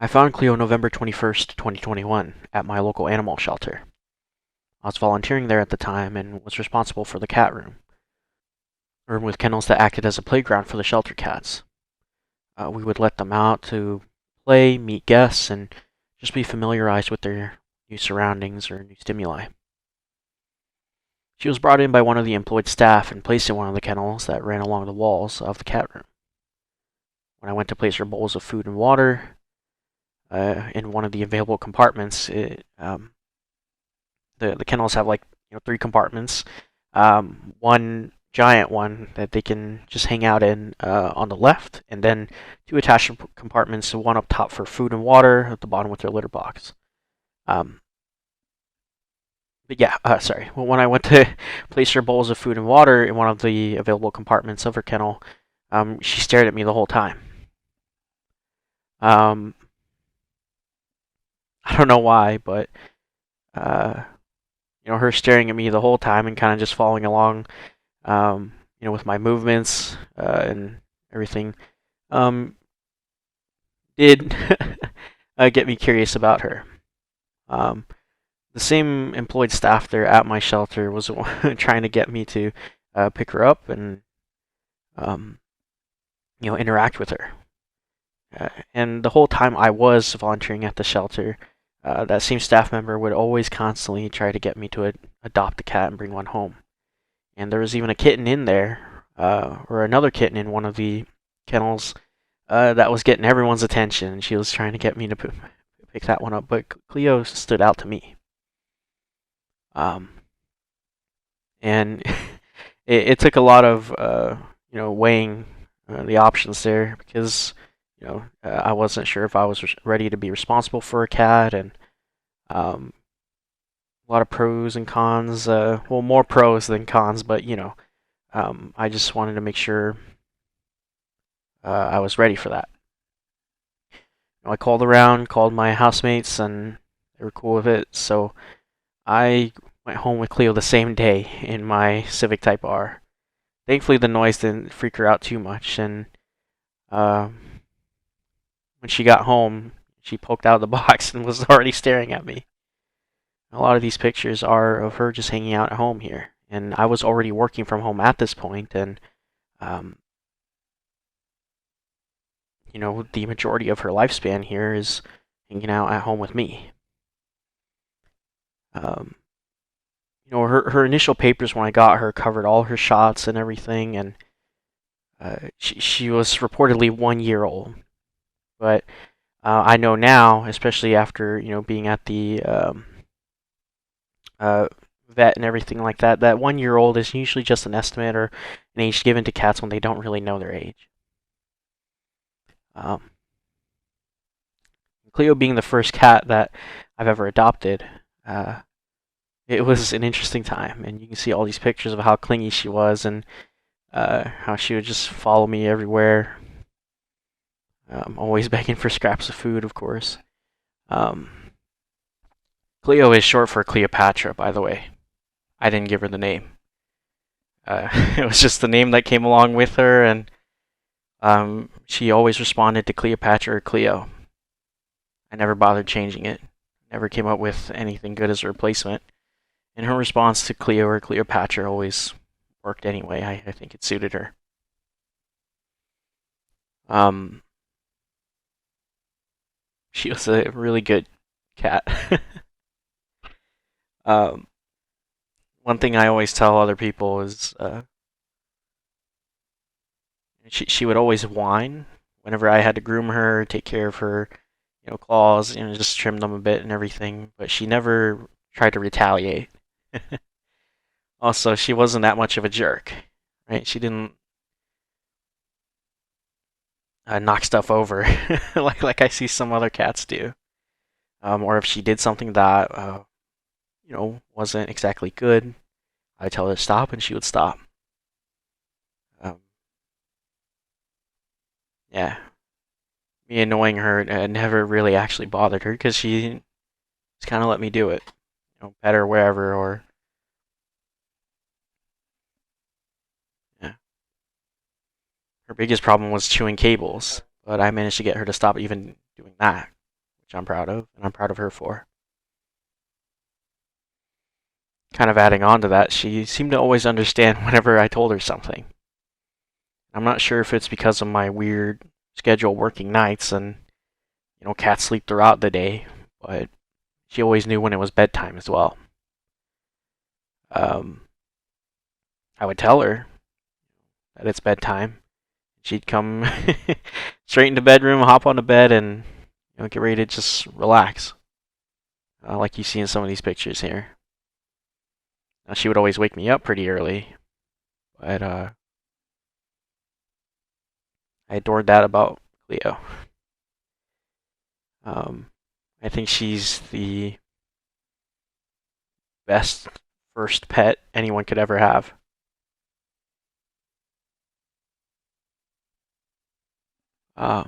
I found Cleo November 21st, 2021, at my local animal shelter. I was volunteering there at the time and was responsible for the cat room, a room with kennels that acted as a playground for the shelter cats. We would let them out to play, meet guests, and just be familiarized with their new surroundings or new stimuli. She was brought in by one of the employed staff and placed in one of the kennels that ran along the walls of the cat room. When I went to place her bowls of food and water in one of the available compartments, the kennels have like three compartments. One giant one that they can just hang out in on the left, and then two attached compartments, one up top for food and water, at the bottom with their litter box. Um, but yeah, sorry. Well, when I went to place her bowls of food and water in one of the available compartments of her kennel, she stared at me the whole time. Um, I don't know why, but uh, her staring at me the whole time and kind of just following along, with my movements and everything, um, did get me curious about her. Um, the same employed staff there at my shelter was trying to get me to pick her up and um, interact with her. And the whole time I was volunteering at the shelter, that same staff member would always constantly try to get me to adopt a cat and bring one home. And there was even a kitten in there, or another kitten in one of the kennels that was getting everyone's attention. She was trying to get me to pick that one up, but Cleo stood out to me. Um, and it took a lot of weighing the options there because I wasn't sure if I was ready to be responsible for a cat, and um, a lot of pros and cons. Well, more pros than cons, but I just wanted to make sure I was ready for that. I called around, called my housemates, and they were cool with it. So I went home with Cleo the same day in my Civic Type R. Thankfully, the noise didn't freak her out too much, and uh, when she got home, she poked out of the box and was already staring at me. A lot of these pictures are of her just hanging out at home here, and I was already working from home at this point, and um, the majority of her lifespan here is hanging out at home with me. Um, her initial papers when I got her covered all her shots and everything, and she was reportedly 1 year old. But I know now, especially after being at the uh, vet and everything like that, that 1 year old is usually just an estimate or an age given to cats when they don't really know their age. Um, Cleo being the first cat that I've ever adopted, it was an interesting time, and you can see all these pictures of how clingy she was and how she would just follow me everywhere, always begging for scraps of food, of course. Um, Cleo is short for Cleopatra, by the way. I didn't give her the name. It was just the name that came along with her, and she always responded to Cleopatra or Cleo. I never bothered changing it. Never came up with anything good as a replacement. And her response to Cleo or Cleopatra always worked anyway. I think it suited her. Um, she was a really good cat. um, One thing I always tell other people is she would always whine whenever I had to groom her, take care of her, claws, just trim them a bit and everything. But she never tried to retaliate. Also, she wasn't that much of a jerk, right? She didn't knock stuff over like I see some other cats do. Or if she did something that wasn't exactly good, I'd tell her to stop, and she would stop. Um, yeah, me annoying her never really actually bothered her because she just kind of let me do it, pet her wherever, or yeah. Her biggest problem was chewing cables, but I managed to get her to stop even doing that. which I'm proud of, and I'm proud of her for. Kind of adding on to that, she seemed to always understand whenever I told her something. I'm not sure if it's because of my weird schedule working nights and, cats sleep throughout the day, but she always knew when it was bedtime as well. Um, I would tell her that it's bedtime. She'd come straight into bedroom, hop on the bed, and get ready to just relax, like you see in some of these pictures here. Now, she would always wake me up pretty early, but I adored that about Cleo. Um, I think she's the best first pet anyone could ever have. Uh,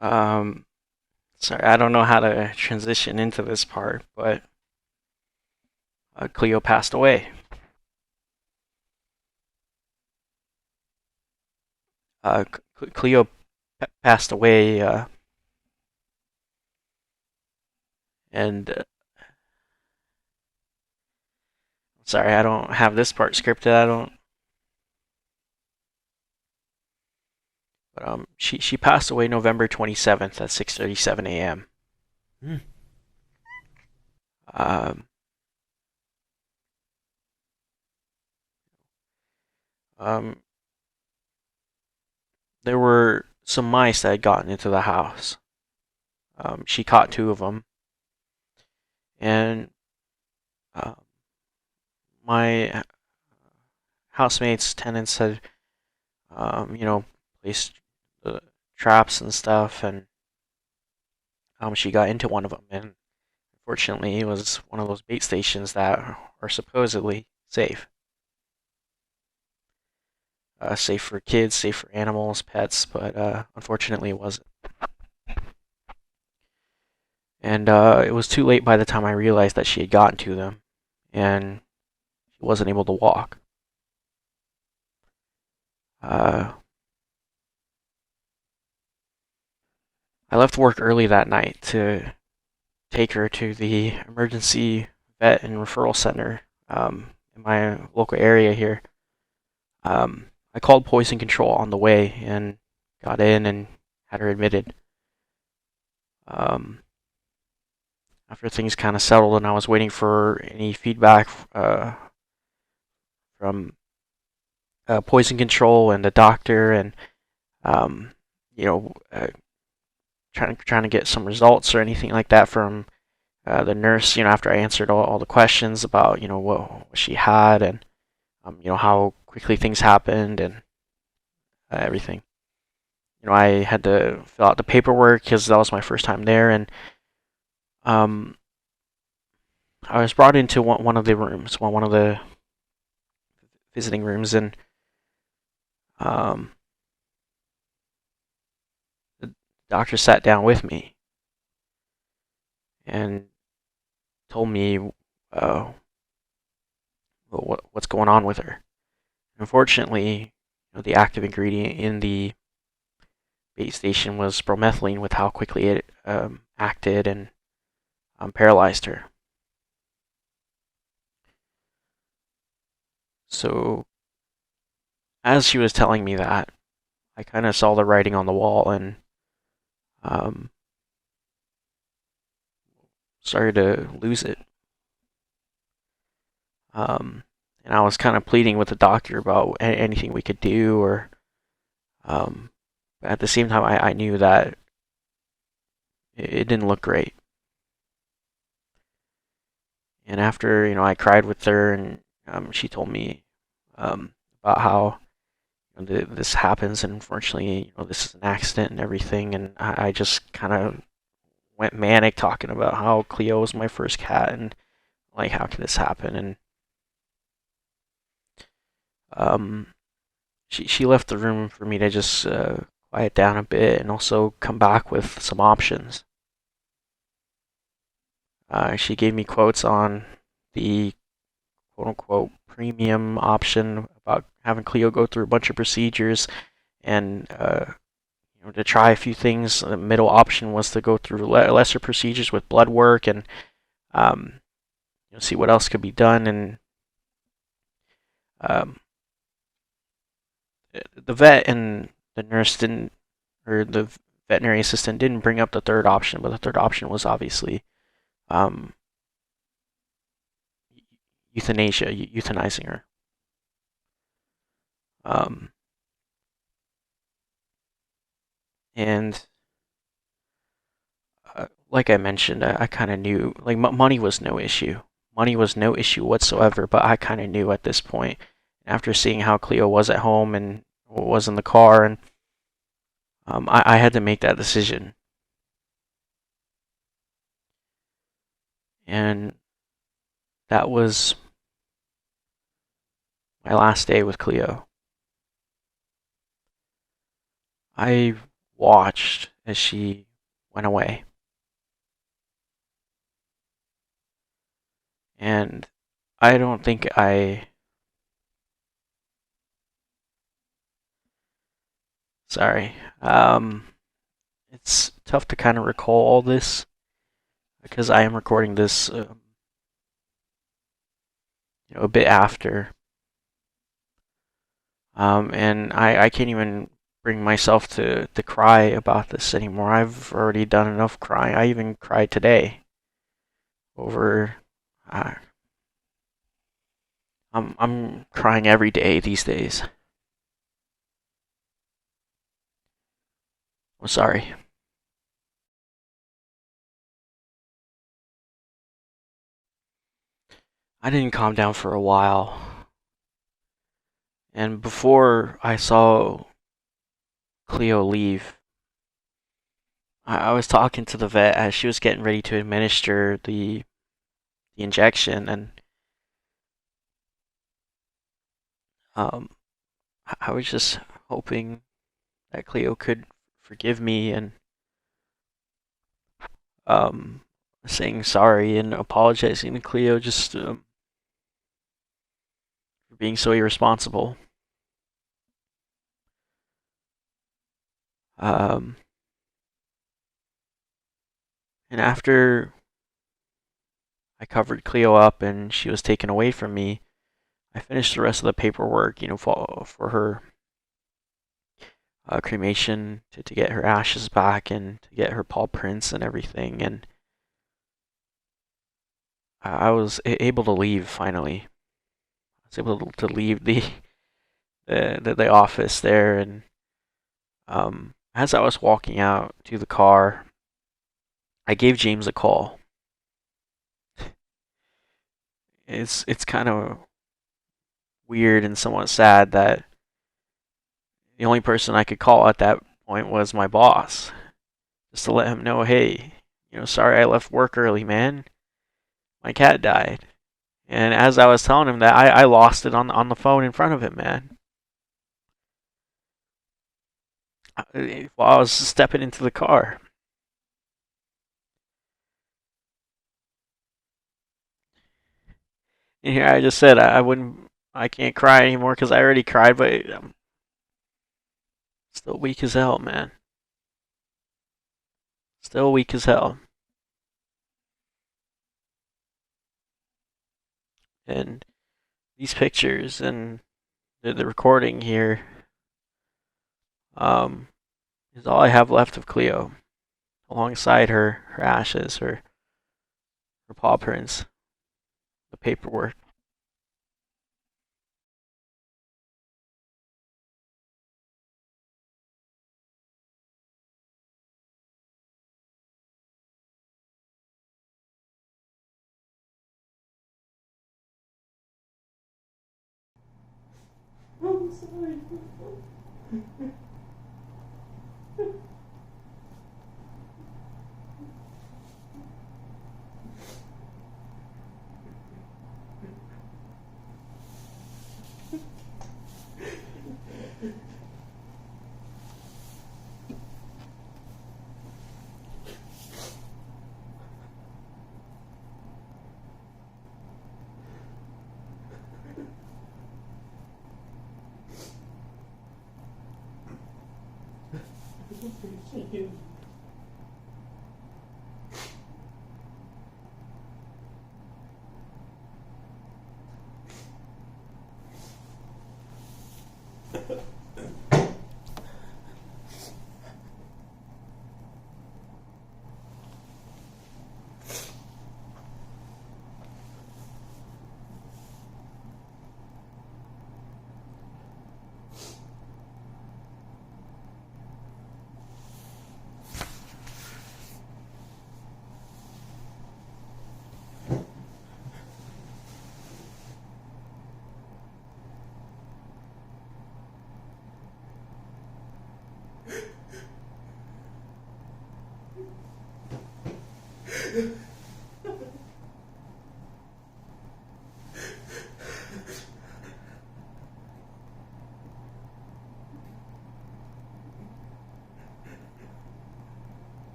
um, Sorry, I don't know how to transition into this part, but Cleo passed away. Cleo passed away, and sorry, I don't have this part scripted. I don't. But she passed away November 27th at 6:37 a.m. Mm. Um, um, there were some mice that had gotten into the house. She caught two of them, and uh, my housemates, tenants had, placed the traps and stuff, and she got into one of them, and unfortunately, it was one of those bait stations that are supposedly safe. Safe for kids, safe for animals, pets, but unfortunately, it wasn't. And it was too late by the time I realized that she had gotten to them, and she wasn't able to walk. Uh, I left work early that night to take her to the emergency vet and referral center in my local area here. I called poison control on the way and got in and had her admitted. Um, After things kind of settled and I was waiting for any feedback from poison control and the doctor and um, you know trying to get some results or anything like that from the nurse. After I answered all the questions about what she had and how quickly things happened and everything. I had to fill out the paperwork because that was my first time there, and um, I was brought into one of the rooms, one of the visiting rooms, and um, the doctor sat down with me and told me what's going on with her. Unfortunately, the active ingredient in the bait station was bromethylene, with how quickly it acted and paralyzed her. So, as she was telling me that, I kind of saw the writing on the wall and um, started to lose it. Um, and I was kind of pleading with the doctor about anything we could do, or but at the same time, I knew that it didn't look great. And after, I cried with her, and she told me about how this happens, and unfortunately, this is an accident and everything. And I just kind of went manic talking about how Cleo was my first cat, and like, how can this happen? And um, she left the room for me to just quiet down a bit and also come back with some options. She gave me quotes on the quote unquote premium option about having Cleo go through a bunch of procedures and to try a few things. The middle option was to go through lesser procedures with blood work and um, see what else could be done. And um, the vet and the nurse didn't, or the veterinary assistant didn't bring up the third option, but the third option was obviously um, euthanasia, euthanizing her. Um, and like I mentioned, I kind of knew, like, money was no issue. Money was no issue whatsoever, but I kind of knew at this point, after seeing how Cleo was at home and was in the car, and I had to make that decision. And that was my last day with Cleo. I watched as she went away. And I don't think sorry. It's tough to kind of recall all this because I am recording this, a bit after. And I can't even bring myself to cry about this anymore. I've already done enough crying. I even cried today over. Uh, I'm crying every day these days. I'm sorry. I didn't calm down for a while, and before I saw Cleo leave, I was talking to the vet as she was getting ready to administer the injection, and um, I was just hoping that Cleo could forgive me and um, saying sorry and apologizing to Cleo just for being so irresponsible. Um, and after I covered Cleo up and she was taken away from me, I finished the rest of the paperwork, for her cremation to get her ashes back and to get her paw prints and everything. And I was able to leave finally. I was able to leave the office there, and as I was walking out to the car, I gave James a call. It's kind of weird and somewhat sad that the only person I could call at that point was my boss, just to let him know, hey, sorry I left work early, man. My cat died, And as I was telling him that, I lost it on the phone in front of him, man. While I was stepping into the car. And here I just said I wouldn't, I can't cry anymore because I already cried, but I'm still weak as hell, man. Still weak as hell. And these pictures and the recording here um, is all I have left of Cleo, alongside her ashes, her paw prints, the paperwork. I'm sorry.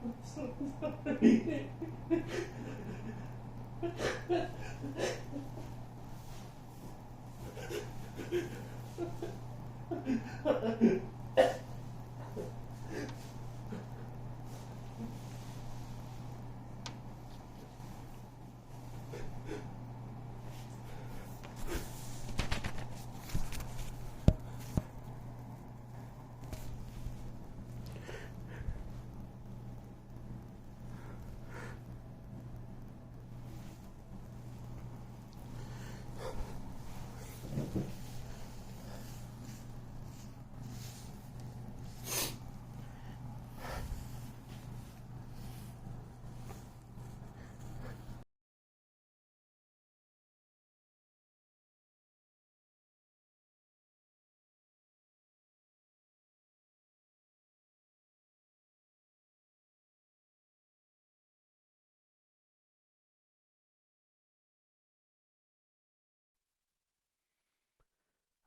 I'm so sorry.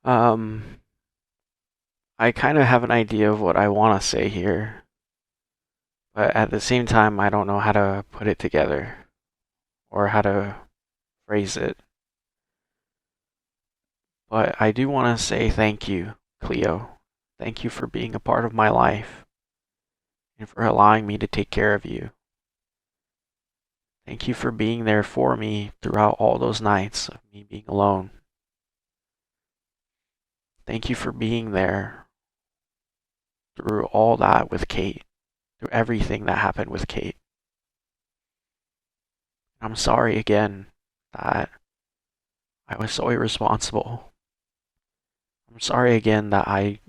Um, I kind of have an idea of what I want to say here, but at the same time, I don't know how to put it together or how to phrase it. But I do want to say thank you, Cleo. Thank you for being a part of my life and for allowing me to take care of you. Thank you for being there for me throughout all those nights of me being alone. Thank you for being there through all that with Kate, through everything that happened with Kate. I'm sorry again that I was so irresponsible. I'm sorry again that I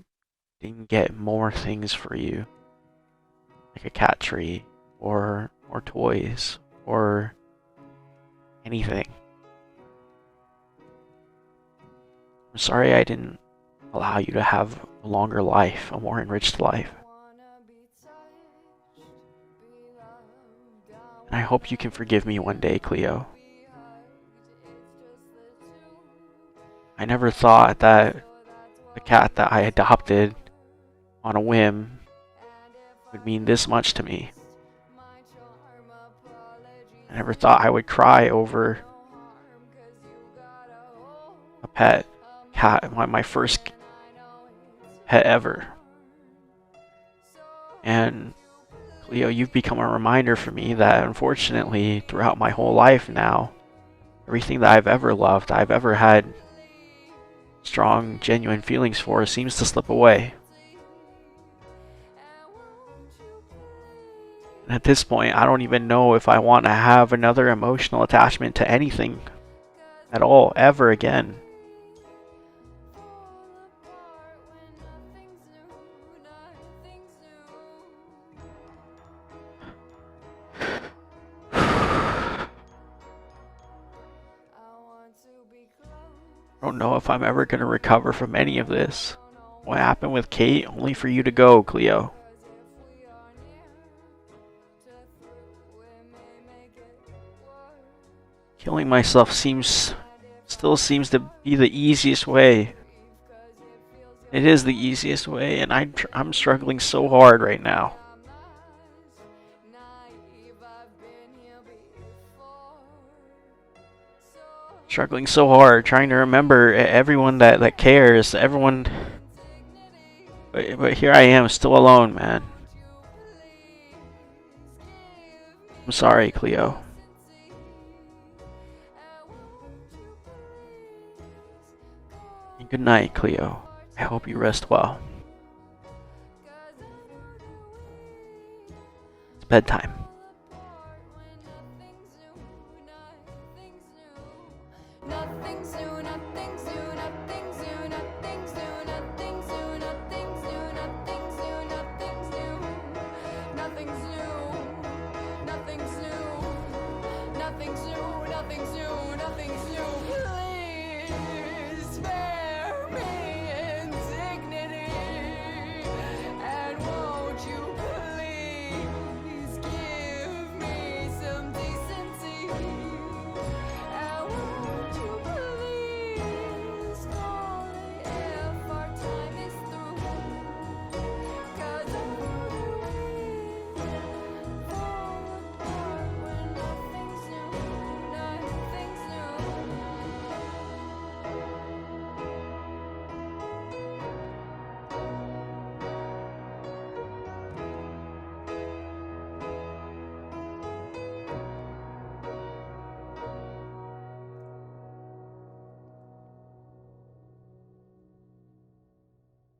didn't get more things for you, like a cat tree or toys or anything. I'm sorry I didn't allow you to have a longer life, a more enriched life. And I hope you can forgive me one day, Cleo. I never thought that the cat that I adopted on a whim would mean this much to me. I never thought I would cry over a pet cat, my first pet ever. And Cleo, you've become a reminder for me that unfortunately, throughout my whole life now, everything that I've ever loved, I've ever had strong, genuine feelings for, seems to slip away. And at this point, I don't even know if I want to have another emotional attachment to anything at all, ever again. I don't know if I'm ever going to recover from any of this. What happened with Kate, only for you to go, Cleo. Killing myself still seems to be the easiest way. It is the easiest way, and I'm struggling so hard right now. Struggling so hard, trying to remember everyone that cares, everyone. But here I am, still alone, man. I'm sorry, Cleo. And good night, Cleo. I hope you rest well. It's bedtime. Nothing's new, nothing's new, nothing's new, nothing's new.